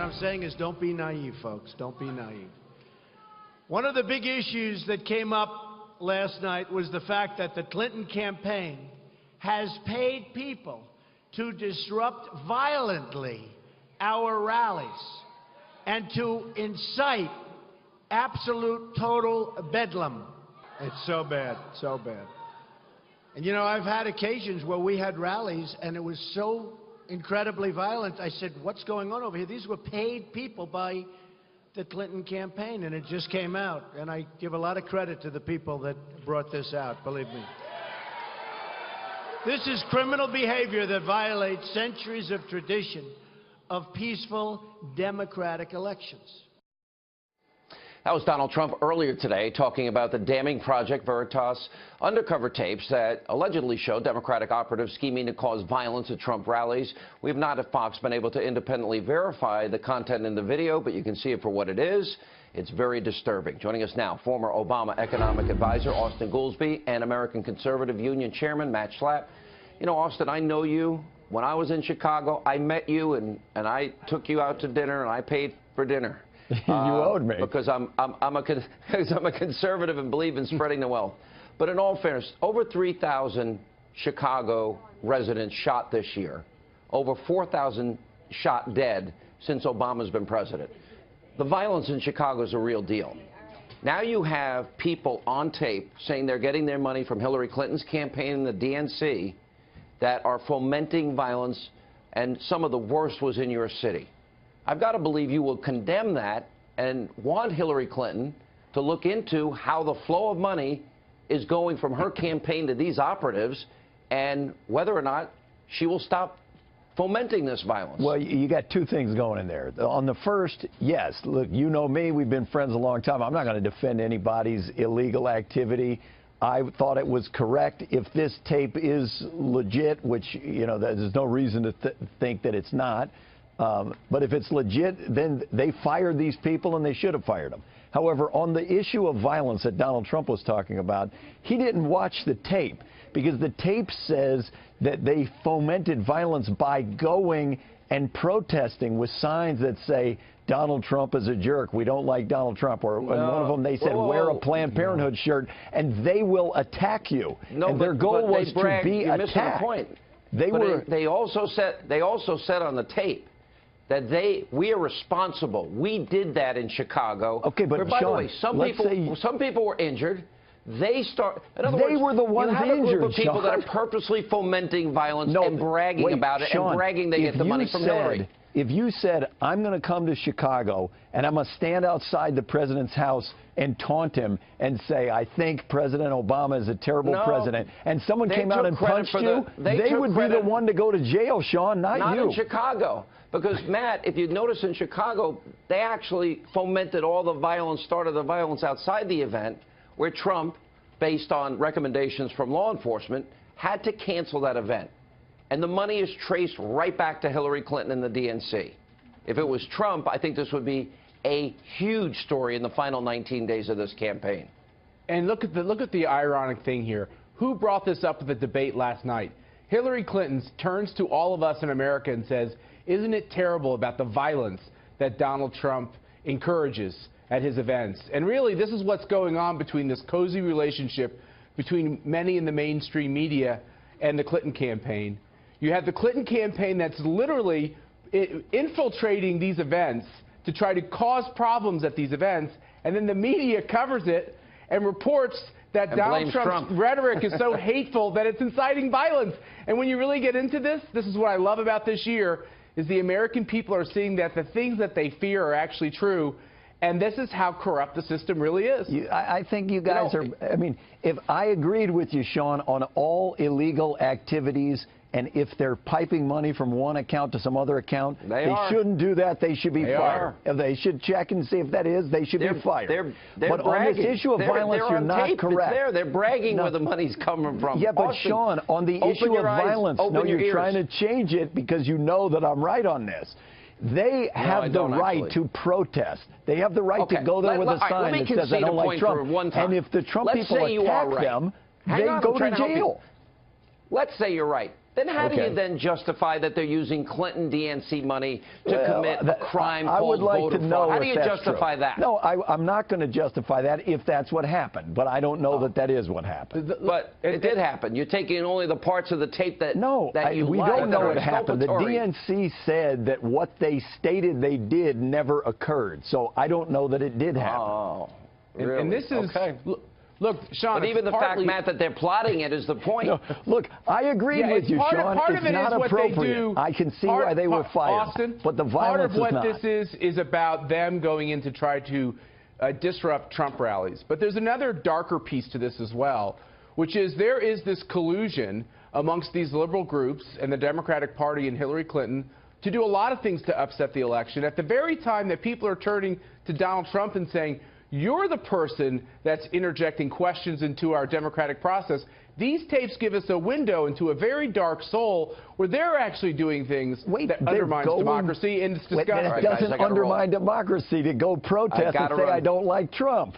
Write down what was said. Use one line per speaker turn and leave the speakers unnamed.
I'm saying is don't be naive, folks. Don't be naive. One of the big issues that came up last night was the fact that the Clinton campaign has paid people to disrupt violently our rallies and to incite absolute total bedlam. It's so bad, so bad. And you know, I've had occasions where we had rallies and it was so incredibly violent. I said, what's going on over here? These were paid people by the Clinton campaign, and it just came out. And I give a lot of credit to the people that brought this out, believe me. This is criminal behavior that violates centuries of tradition of peaceful democratic elections.
That was Donald Trump earlier today talking about the damning Project Veritas undercover tapes that allegedly show Democratic operatives scheming to cause violence at Trump rallies. We've not at Fox been able to independently verify the content in the video, but you can see it for what it is. It's very disturbing. Joining us now, former Obama economic advisor Austin Goolsbee and American Conservative Union Chairman Matt Schlapp. You know, Austin, I know you. When I was in Chicago, I met you and I took you out to dinner and I paid for dinner.
You owed me.
Because I'm a conservative and believe in spreading the wealth. But in all fairness, over 3,000 Chicago residents shot this year. Over 4,000 shot dead since Obama's been president. The violence in Chicago is a real deal. Now you have people on tape saying they're getting their money from Hillary Clinton's campaign in the DNC that are fomenting violence, and some of the worst was in your city. I've got to believe you will condemn that and want Hillary Clinton to look into how the flow of money is going from her campaign to these operatives and whether or not she will stop fomenting this violence.
Well, you got two things going in there. On the first, yes, look, you know me, we've been friends a long time. I'm not going to defend anybody's illegal activity. I thought it was correct. If this tape is legit, which, you know, there's no reason to think that it's not, but if it's legit, then they fired these people and they should have fired them. However, on the issue of violence that Donald Trump was talking about, he didn't watch the tape because the tape says that they fomented violence by going and protesting with signs that say, Donald Trump is a jerk. We don't like Donald Trump. Or one of them, they said, wear a Planned Parenthood shirt, and they will attack you.
No,
and their goal was to be
you're
attacked.
missing the point. They also said on the tape that we are responsible. We did that in Chicago.
Okay, but
by
Sean,
the way, some people were injured. In other words,
were the ones
you have
injured,
a group of people
Sean.
that are purposely fomenting violence and bragging about it,
Sean,
and bragging they get the money from Hillary.
If you said, I'm going to come to Chicago and I'm going to stand outside the president's house and taunt him and say, I think President Obama is a terrible president, and someone came out and punched you, they would be the one to go to jail, Sean, not you.
Not in Chicago. Because, Matt, if you notice in Chicago, they actually fomented all the violence, started the violence outside the event, where Trump, based on recommendations from law enforcement, had to cancel that event. And the money is traced right back to Hillary Clinton and the DNC. If it was Trump, I think this would be a huge story in the final 19 days of this campaign.
And look at the ironic thing here. Who brought this up at the debate last night? Hillary Clinton turns to all of us in America and says, isn't it terrible about the violence that Donald Trump encourages at his events? And really, this is what's going on between this cozy relationship between many in the mainstream media and the Clinton campaign. You have the Clinton campaign that's literally infiltrating these events to try to cause problems at these events, and then the media covers it and reports that Donald Trump's rhetoric is so hateful that it's inciting violence. And when you really get into this is what I love about this year, is the American people are seeing that the things that they fear are actually true. And this is how corrupt the system really is.
I think you guys are, I mean, if I agreed with you, Sean, on all illegal activities, and if they're piping money from one account to some other account, they shouldn't do that. They should be fired. If they should check and see if that is, they should be fired. But on this issue of violence, you're not correct.
They're bragging where the money's coming from.
Yeah, but Sean, on the issue of violence, no, you're trying to change it because you know that I'm right on this. They have the right to protest. They have the right to go there with a sign that says, I don't like Trump. And if the Trump people attack them, they go to jail.
Let's say you're right. Then how do
Okay.
you then justify that they're using Clinton DNC money to commit a crime
I would
called
like
voter
to know
fraud? How
if
do you
that's
justify
true.
that?
No, I'm not going to justify that if that's what happened, but I don't know that that is what happened.
But it did happen. You're taking only the parts of the tape that
we
like,
don't
that
know
are
it happened. The
exculpatory.
DNC said that what they stated they did never occurred, so I don't know that it did happen.
Oh, really?
And this is
okay.
Look, Sean.
But even the fact, Matt, that they're plotting it is the point.
No, look, I agree with you, Sean.
Part
it's
of it
not
is what
appropriate.
they do.
I can see why they were fired,
Austin,
but the violence
part of what
is not.
this is about them going in to try to disrupt Trump rallies. But there's another darker piece to this as well, which is there is this collusion amongst these liberal groups and the Democratic Party and Hillary Clinton to do a lot of things to upset the election at the very time that people are turning to Donald Trump and saying, you're the person that's interjecting questions into our democratic process. These tapes give us a window into a very dark soul where they're actually doing things that undermines democracy, and it's disgusting.
It doesn't undermine democracy to go protest and say, I don't like Trump.